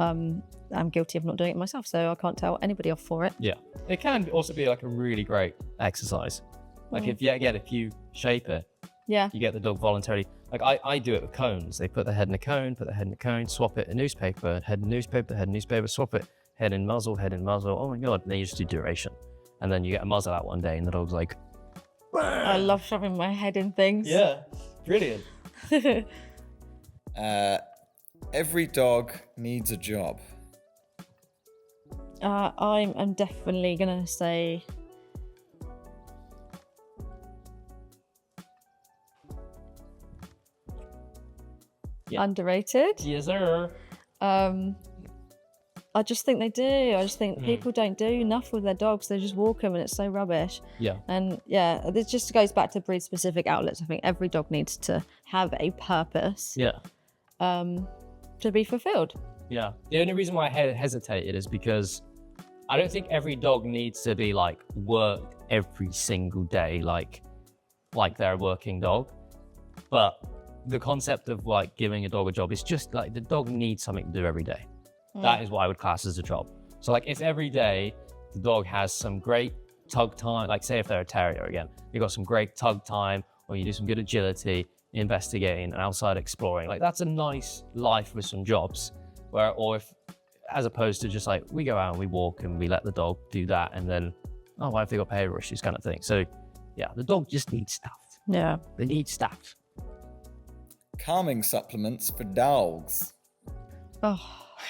am guilty of not doing it myself, so I can't tell anybody off for it. Yeah. It can also be like a really great exercise. Like if you shape it, Yeah. you get the dog voluntarily. Like I do it with cones. They put their head in a cone, swap it in newspaper, head in newspaper, swap it, head in muzzle. Oh my God. And then you just do duration. And then you get a muzzle out one day and the dog's like, I love shoving my head in things. yeah, brilliant. Every dog needs a job. I'm definitely gonna say Underrated. Yes, sir. I just think they do. I just think people don't do enough with their dogs. They just walk them and it's so rubbish. Yeah. And yeah, this just goes back to breed specific outlets. I think every dog needs to have a purpose Yeah. to be fulfilled. Yeah. The only reason why I hesitated is because I don't think every dog needs to be like worked every single day, like they're a working dog. But the concept of like giving a dog a job is just like the dog needs something to do every day. That is what I would class as a job. So like if every day the dog has some great tug time, like say if they're a terrier again, you've got some great tug time, or you do some good agility, investigating and outside exploring, like that's a nice life with some jobs. Or if, as opposed to just like we go out and we walk and we let the dog do that and then, oh, why have they got behaviour issues kind of thing. So yeah, the dog just needs stuff. Yeah. They need stuff. Calming supplements for dogs. Oh,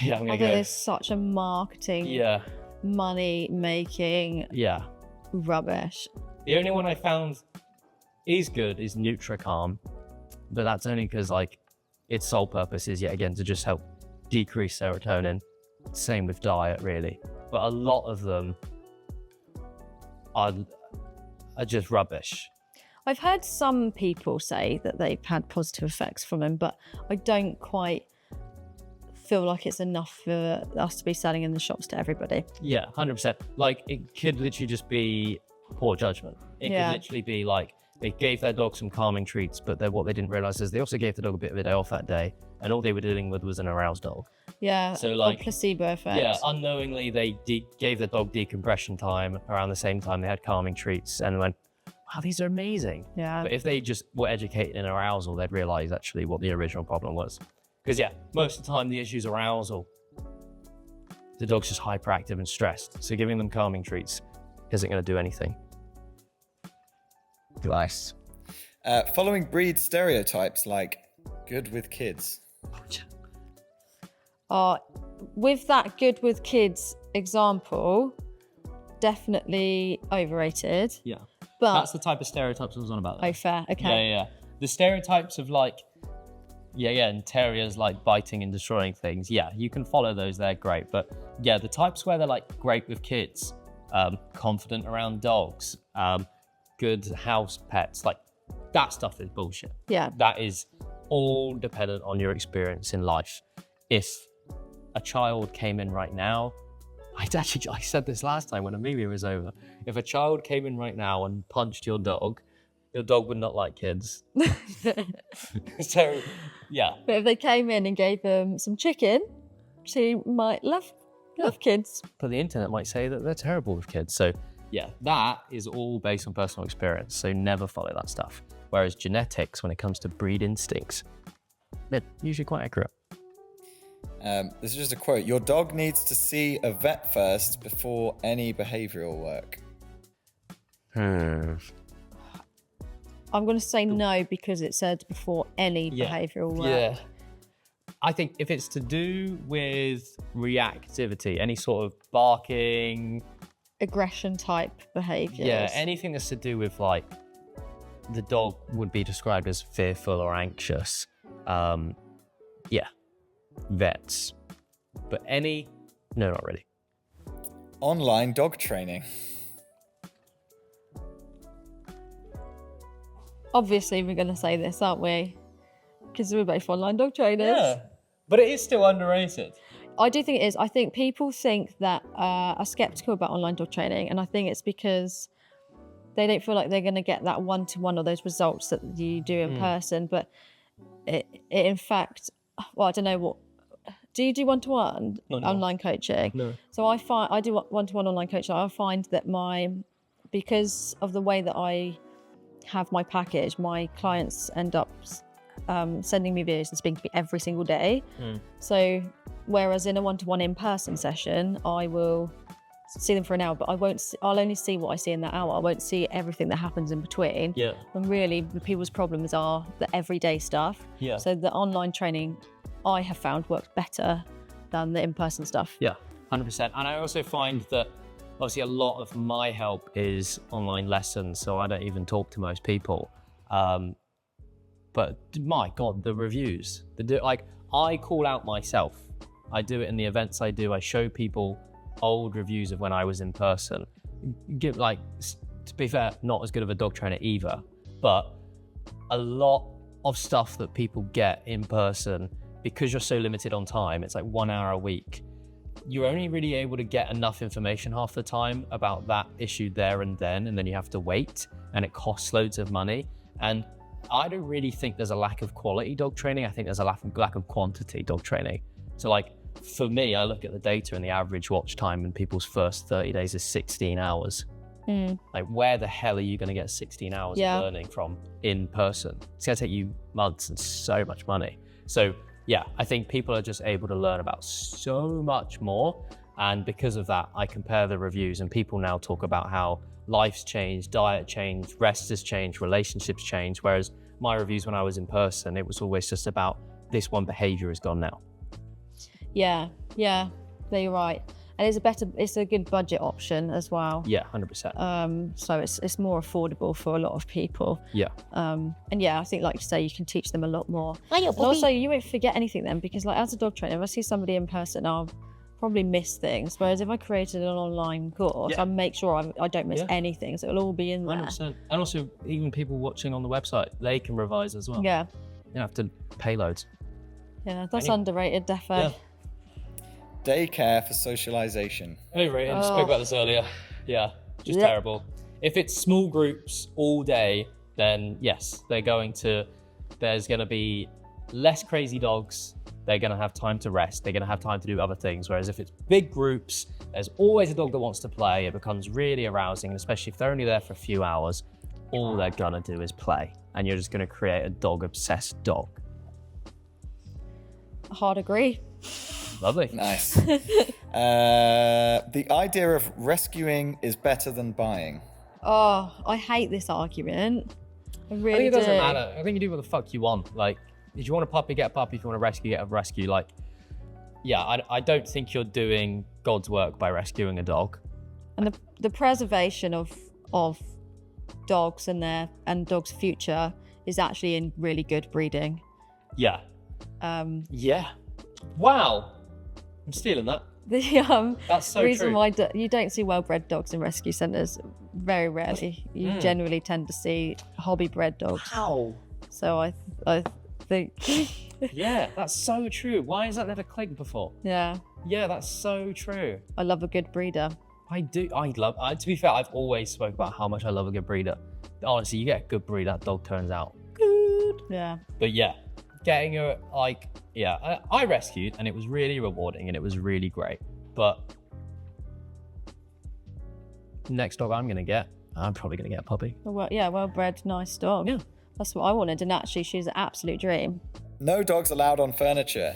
Yeah, I'm I gonna think go. it's such a marketing, Yeah, money making yeah. rubbish. The only one I found is good is NutriCalm, but that's only because like its sole purpose is yet again to just help decrease serotonin. Same with diet, really. But a lot of them are just rubbish. I've heard some people say that they've had positive effects from them, but I don't quite feel like it's enough for us to be selling in the shops to everybody. Yeah, 100%. Like it could literally just be poor judgment. It Yeah. could literally be like they gave their dog some calming treats, but what they didn't realize is they also gave the dog a bit of a day off that day, and all they were dealing with was an aroused dog. Yeah, So, or like, placebo effect. Yeah, unknowingly they gave the dog decompression time around the same time they had calming treats, and went, wow, these are amazing. Yeah. But if they just were educated in arousal, they'd realize actually what the original problem was. Because yeah, most of the time the issue's arousal. The dog's just hyperactive and stressed. So giving them calming treats isn't going to do anything. Nice. Following breed stereotypes like good with kids. With that good with kids example, definitely overrated. Yeah. But That's the type of stereotypes I was on about. oh, fair. Okay. Yeah. The stereotypes of like, and terriers like biting and destroying things. Yeah, you can follow those, they're great. But yeah, the types where they're like great with kids, confident around dogs, good house pets, like that stuff is bullshit. Yeah. That is all dependent on your experience in life. If a child came in right now, I said this last time when Amelia was over. If a child came in right now and punched your dog would not like kids. So, yeah. But if they came in and gave them some chicken, she might love kids. But the internet might say that they're terrible with kids. So, yeah, that is all based on personal experience. So never follow that stuff. Whereas genetics, when it comes to breed instincts, they're usually quite accurate. This is just a quote. Your dog needs to see a vet first before any behavioural work. I'm going to say no because it said before any behavioural work. Yeah. I think if it's to do with reactivity, any sort of barking, Aggression type behaviours. yeah, anything that's to do with like the dog would be described as fearful or anxious. Vets. But no, not really. Online dog training. Obviously, we're going to say this, aren't we? Because we're both online dog trainers. But it is still underrated. I do think it is. I think people think that are sceptical about online dog training, and I think it's because they don't feel like they're going to get that one-to-one or those results that you do in person. But it in fact, well, I don't know what. Do you do one-to-one online coaching? No. So I do one-to-one online coaching. I find that because of the way that I have my package, my clients end up sending me videos and speaking to me every single day. So whereas in a one-to-one in-person session, I will see them for an hour, but I'll only see what I see in that hour. I won't see everything that happens in between. Yeah. And really, the people's problems are the everyday stuff. Yeah. So the online training I have found works better than the in-person stuff. Yeah, 100%. And I also find that obviously a lot of my help is online lessons, so I don't even talk to most people. but my God, the reviews. Like, I call out myself. I do it in the events I do. I show people old reviews of when I was in person. To be fair, not as good of a dog trainer either, but a lot of stuff that people get in person, because you're so limited on time, it's like 1 hour a week. You're only really able to get enough information half the time about that issue there and then you have to wait, and it costs loads of money. And I don't really think there's a lack of quality dog training. I think there's a lack of quantity dog training. So like, for me, I look at the data, and the average watch time in people's first 30 days is 16 hours. Like, where the hell are you going to get 16 hours of learning from in person? It's going to take you months and so much money. So yeah, I think people are just able to learn about so much more. And because of that, I compare the reviews, and people now talk about how life's changed, diet changed, rest has changed, relationships changed. Whereas my reviews when I was in person, it was always just about this one behaviour is gone now. Yeah, you're right. And it's a good budget option as well. Yeah, 100%. So it's more affordable for a lot of people. Yeah. And yeah, I think, like you say, you can teach them a lot more. And also, you won't forget anything then, because like, as a dog trainer, if I see somebody in person, I'll probably miss things. Whereas if I created an online course, I make sure I don't miss anything. So it'll all be in there. 100%. And also, even people watching on the website, they can revise as well. Yeah. You don't have to pay loads. Yeah, that's underrated, defo. Yeah. Daycare for socialization. Overrated. I spoke about this earlier. Yeah, just terrible. If it's small groups all day, then yes, there's going to be less crazy dogs. They're going to have time to rest. They're going to have time to do other things. Whereas if it's big groups, there's always a dog that wants to play. It becomes really arousing, and especially if they're only there for a few hours, all they're going to do is play. And you're just going to create a dog-obsessed dog. Hard agree. Lovely. Nice. The idea of rescuing is better than buying. Oh, I hate this argument. I really think it doesn't do. matter. I think you do what the fuck you want. Like, if you want a puppy, get a puppy. If you want a rescue, get a rescue. Like, yeah, I don't think you're doing God's work by rescuing a dog. And the preservation of dogs and dogs' future is actually in really good breeding. Yeah. Yeah. Wow. I'm stealing that. That's so reason true. why you don't see well-bred dogs in rescue centres. Very rarely. You generally tend to see hobby-bred dogs. Wow. So I think. Yeah, that's so true. Why has that never clicked before? Yeah. Yeah, that's so true. I love a good breeder. I do. To be fair, I've always spoke about how much I love a good breeder. Honestly, you get a good breed, that dog turns out good. Yeah. But yeah, getting I rescued, and it was really rewarding, and it was really great. But next dog I'm probably gonna get a puppy. Well, yeah, well-bred, nice dog. Yeah. That's what I wanted, and actually she's an absolute dream. No dogs allowed on furniture.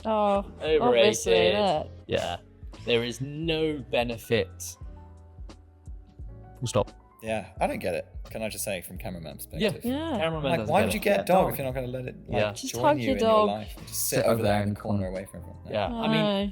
Oh, Overrated. obviously, look. Yeah. There is no benefit. Full stop. Yeah, I don't get it. Can I just say, from cameraman perspective? Yeah. Cameraman Like, doesn't why get would you it. get a dog if you're not going to let it Just join hug you your in dog. your life? And just sit over there in the corner away from everyone. Yeah, I mean,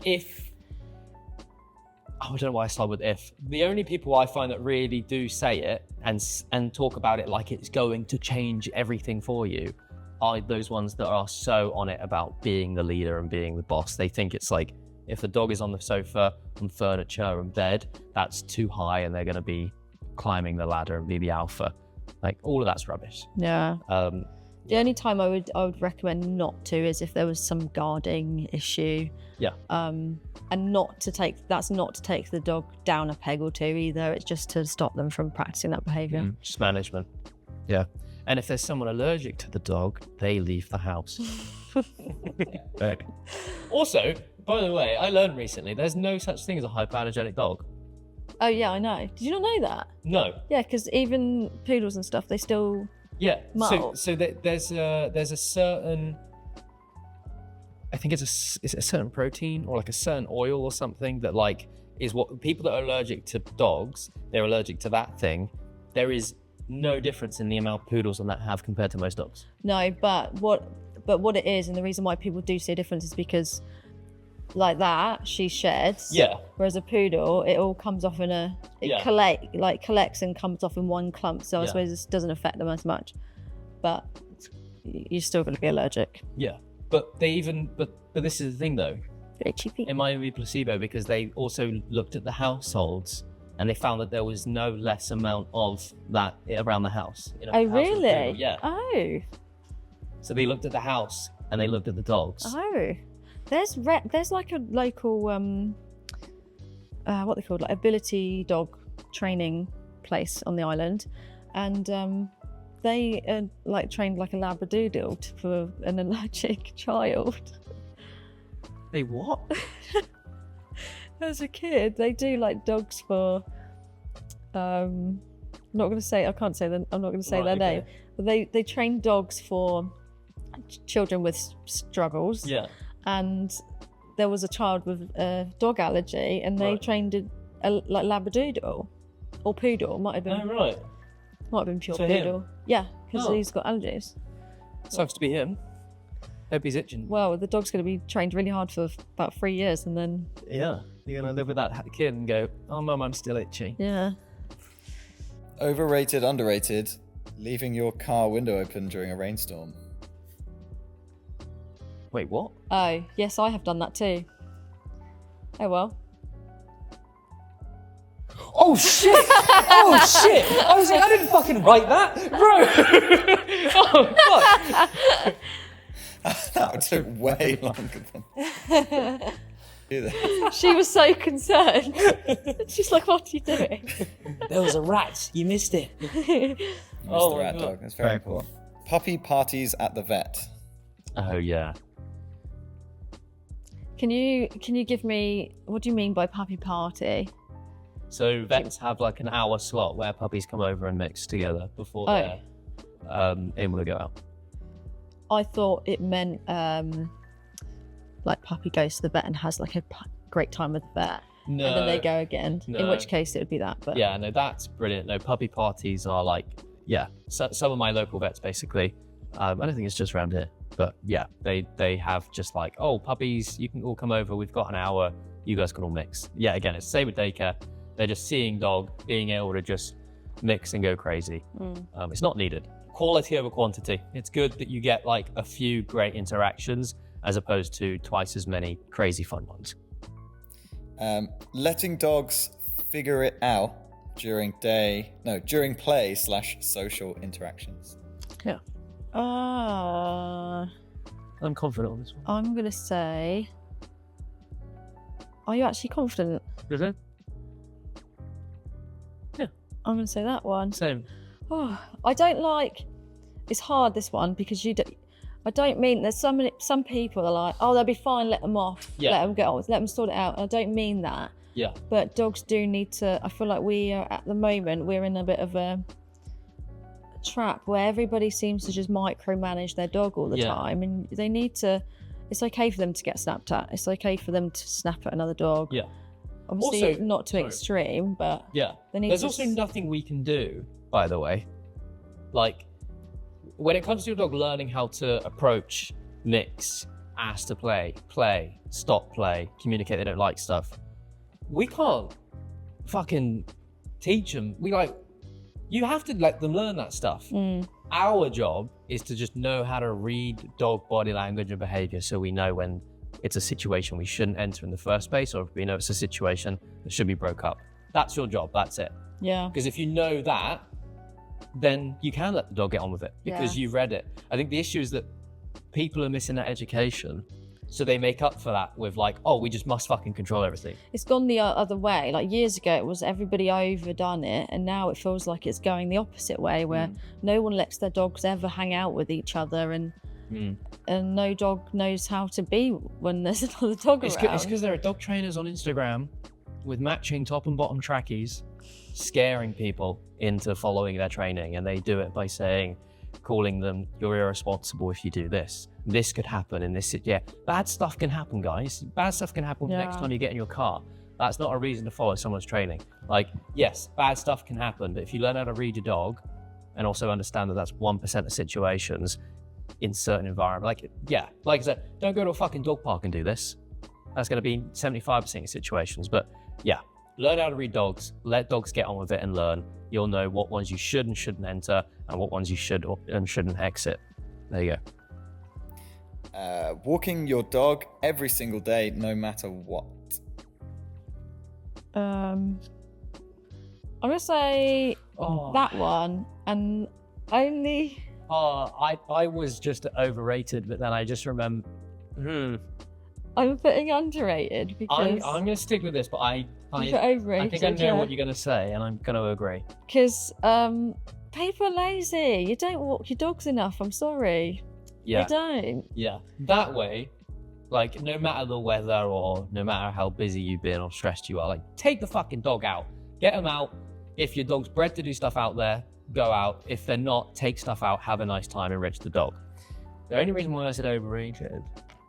I don't know why I start with if. The only people I find that really do say it and talk about it like it's going to change everything for you are those ones that are so on it about being the leader and being the boss. They think it's like, if the dog is on the sofa, on furniture and bed, that's too high, and they're going to be climbing the ladder and be the alpha. Like, all of that's rubbish. Yeah. The only time I would recommend not to is if there was some guarding issue. Yeah. And not to take the dog down a peg or two either. It's just to stop them from practicing that behaviour. Just management. Yeah. And if there's someone allergic to the dog, they leave the house. Also, by the way, I learned recently there's no such thing as a hypoallergenic dog. Oh yeah, I know. Did you not know that? No. Yeah, because even poodles and stuff, they still. Yeah. Muzzle. So there's a certain. I think it's a certain protein or like a certain oil or something that like is what people that are allergic to dogs, they're allergic to that thing. There is no difference in the amount of poodles on that have compared to most dogs. No, but what it is, and the reason why people do see a difference is because, like that, she sheds. Yeah. Whereas a poodle, it all comes off in collects and comes off in one clump. So I suppose this doesn't affect them as much. But you're still going to be allergic. Yeah, but this is the thing though. Itchy feet. It might be placebo because they also looked at the households and they found that there was no less amount of that around the house. Oh, really? Yeah. Oh. So they looked at the house and they looked at the dogs. Oh. There's like a local what they called, like ability dog training place on the island, and they like trained like a labradoodle for an allergic child. They what? As a kid, they do like dogs for. I'm not going to say. I can't say. I'm not going to say their name. But they train dogs for children with struggles. Yeah. And there was a child with a dog allergy, and they trained a like labradoodle or poodle. Might have been. Oh right. Might have been pure For poodle. him? Yeah, because he's got allergies. Sucks to be him. Hope he's itching. Well, the dog's going to be trained really hard for about 3 years, and then. Yeah. You're going to live with that kid and go, oh, Mum, I'm still itchy. Yeah. Overrated, underrated, leaving your car window open during a rainstorm. Wait, what? Oh, yes, I have done that too. Oh well. Oh shit! Oh shit! I was like, I didn't fucking write that, bro. Oh fuck! That took way longer than. Do that. She was so concerned. She's like, "What are you doing?" There was a rat. You missed it. Missed Oh the my rat God. dog. That's very important. Puppy parties at the vet. Oh yeah. Can you give me, what do you mean by puppy party? So vets have like an hour slot where puppies come over and mix together before they're able to go out. I thought it meant like puppy goes to the vet and has like a great time with the vet. No. And then they go again. No. In which case it would be that. But Yeah, no, that's brilliant. No, puppy parties are like, some of my local vets basically. I don't think it's just around here, but yeah, they have just like, oh, puppies, you can all come over. We've got an hour. You guys can all mix. Yeah, again, it's the same with daycare. They're just seeing dog, being able to just mix and go crazy. It's not needed. Quality over quantity. It's good that you get like a few great interactions as opposed to twice as many crazy fun ones. Letting dogs figure it out during play/social interactions. Yeah. I'm confident on this one. I'm going to say, are you actually confident? Is it? Yeah. I'm going to say that one. Same. Oh, I don't like, it's hard this one because I don't mean, there's some people are like, oh, they'll be fine, let them off, let them get on, let them sort it out. And I don't mean that. Yeah. But dogs do need to, I feel like we are at the moment, we're in a bit of a trap where everybody seems to just micromanage their dog all the time, and they need to, it's okay for them to get snapped at. It's okay for them to snap at another dog. Yeah. Obviously Also, not to extreme, but yeah. they need There's to also nothing we can do, by the way. Like, when it comes to your dog learning how to approach, mix, ask to play, stop play, communicate they don't like stuff, we can't fucking teach them. You have to let them learn that stuff. Our job is to just know how to read dog body language and behavior so we know when it's a situation we shouldn't enter in the first place, or if we know it's a situation that should be broke up. That's your job, that's it. Yeah. Because if you know that, then you can let the dog get on with it because you've read it. I think the issue is that people are missing that education. So they make up for that with like, oh, we just must fucking control everything. It's gone the other way. Like years ago, it was everybody overdone it. And now it feels like it's going the opposite way where no one lets their dogs ever hang out with each other. And no dog knows how to be when there's another dog around. It's because there are dog trainers on Instagram with matching top and bottom trackies scaring people into following their training. And they do it by calling them, you're irresponsible if you do this. This could happen in this, bad stuff can happen, guys. Bad stuff can happen next time you get in your car. That's not a reason to follow someone's training. Like, yes, bad stuff can happen, but if you learn how to read your dog and also understand that that's 1% of situations in certain environments, like I said, don't go to a fucking dog park and do this. That's gonna be 75% of situations, but yeah, learn how to read dogs, let dogs get on with it and learn. You'll know what ones you should and shouldn't enter and what ones you should and shouldn't exit. There you go. Walking your dog every single day, no matter what. I'm gonna say that one, and only. I was just overrated, but then I just remember. I'm putting underrated because I'm gonna stick with this, but I overrated. think I know what you're gonna say, and I'm gonna agree. Because people are lazy. You don't walk your dogs enough. I'm sorry. Yeah. You don't. Yeah. That way, like, no matter the weather or no matter how busy you've been or stressed you are, like, take the fucking dog out. Get them out. If your dog's bred to do stuff out there, go out. If they're not, take stuff out, have a nice time, enrich the dog. The only reason why I said overrated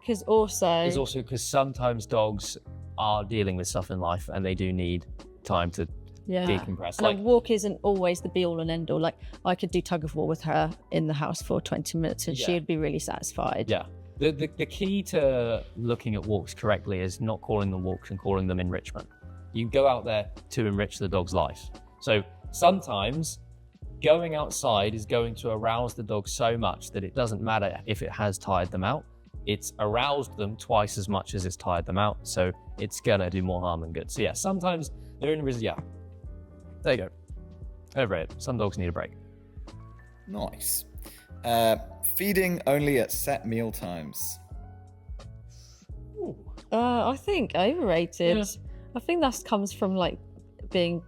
is also because sometimes dogs are dealing with stuff in life and they do need time to decompress. And a walk isn't always the be all and end all. Like, I could do tug of war with her in the house for 20 minutes and she'd be really satisfied. Yeah. The key to looking at walks correctly is not calling them walks and calling them enrichment. You go out there to enrich the dog's life. So sometimes going outside is going to arouse the dog so much that it doesn't matter if it has tired them out. It's aroused them twice as much as it's tired them out. So it's gonna do more harm than good. So yeah, sometimes they're in there you go. Overrated. Some dogs need a break. Nice. Feeding only at set meal times. I think overrated. Yeah. I think that comes from like being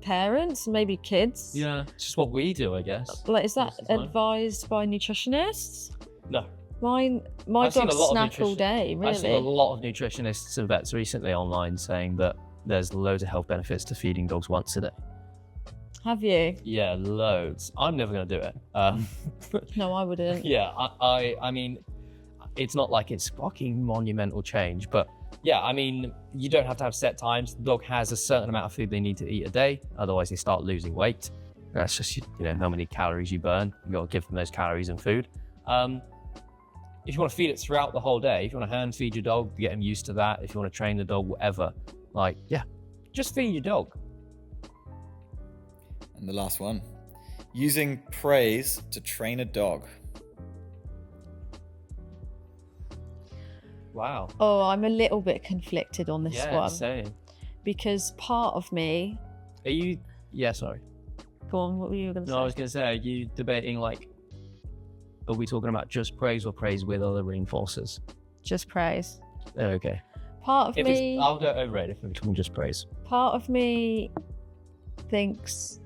parents, maybe kids. Yeah, it's just what we do, I guess. Like, is that advised by nutritionists? No. My I've seen dog a lot of snack all day, really. I've seen a lot of nutritionists and vets recently online saying that there's loads of health benefits to feeding dogs once a day. Have you? Yeah, loads. I'm never going to do it. No, I wouldn't. Yeah, I mean, it's not like it's fucking monumental change, but yeah, I mean, you don't have to have set times. The dog has a certain amount of food they need to eat a day, otherwise they start losing weight. That's just, how many calories you burn. You got to give them those calories and food. If you want to feed it throughout the whole day, if you want to hand feed your dog, get him used to that. If you want to train the dog, whatever, just feed your dog. And the last one, using praise to train a dog. Wow. Oh, I'm a little bit conflicted on this one. Same. Because part of me... Are you... Yeah, sorry. Go on, what were you going to say? No, I was going to say, are you debating, like, are we talking about just praise or praise with other reinforcers? Just praise. Oh, okay. Part of me... I'll go overrated if we're talking just praise. Part of me thinks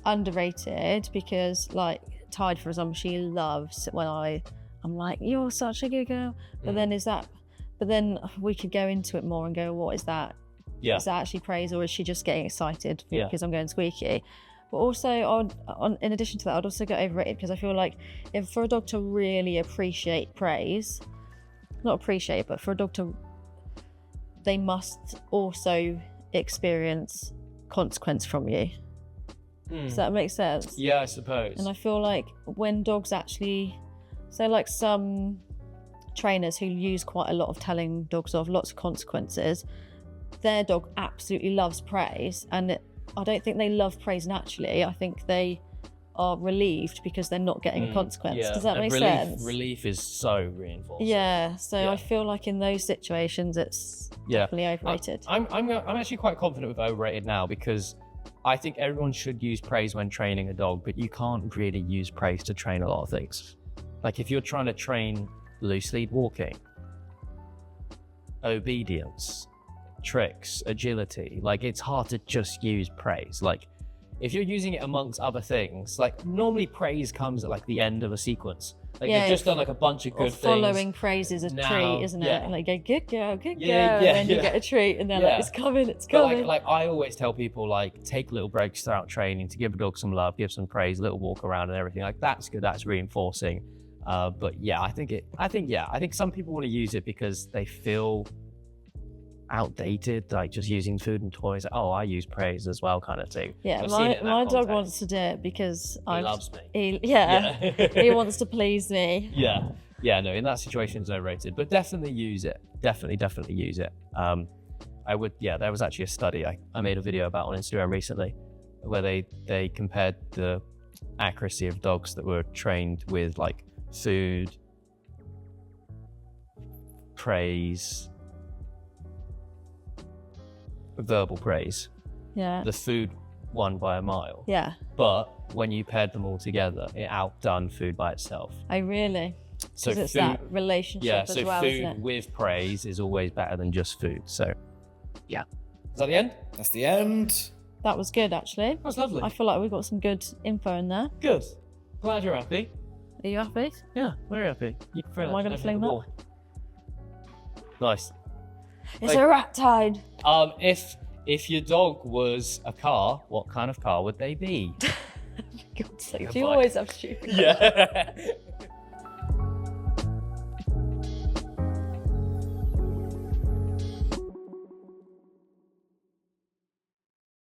underrated because, like, Tide, for example, she loves when I'm like, you're such a good girl. But then we could go into it more and go, what is that? Yeah. Is that actually praise, or is she just getting excited because I'm going squeaky? But also, in addition to that, I'd also go overrated because I feel like if for a dog to really appreciate praise, not appreciate, but for a dog to, they must also experience consequence from you. Does that make sense? Yeah, I suppose. And I feel like when dogs actually, so like some trainers who use quite a lot of telling dogs off, lots of consequences, their dog absolutely loves praise, and I don't think they love praise naturally. I think they are relieved because they're not getting a consequence. Yeah. Does that make sense? Relief is so reinforcing. Yeah, so I feel like in those situations it's definitely overrated. I'm actually quite confident with overrated now because I think everyone should use praise when training a dog, but you can't really use praise to train a lot of things. Like if you're trying to train loose lead walking, obedience, tricks, agility, like it's hard to just use praise. Like if you're using it amongst other things, like normally praise comes at like the end of a sequence. Like you've just done like a bunch of good things. Following praise is a treat, isn't it? Like go, good girl, and then you get a treat and they're like, it's coming. But like I always tell people, like take little breaks throughout training to give a dog some love, give some praise, a little walk around and everything. Like that's good, that's reinforcing. But yeah, I think some people want to use it because they feel outdated, like just using food and toys. Like, I use praise as well, kind of thing. Yeah, my dog wants to do it because he loves me. He wants to please me. Yeah. No, in that situation, it's overrated, but definitely use it. Definitely use it. I would. Yeah, there was actually a study I made a video about on Instagram recently, where they compared the accuracy of dogs that were trained with like food, praise, verbal praise. Yeah. The food won by a mile. Yeah. But when you paired them all together, it outdone food by itself. I really. So Because it's food, that relationship yeah. as So well, food isn't it? with praise is always better than just food. So, yeah. Is that the end? That's the end. That was good, actually. That was lovely. I feel like we got some good info in there. Good. Glad you're happy. Are you happy? Yeah, very happy. You can throw Am I that gonna over fling the that? wall. Nice. It's Like- a rat tide. If your dog was a car, what kind of car would they be? God's sake, Yeah, do you bye. always have stupid? Yeah.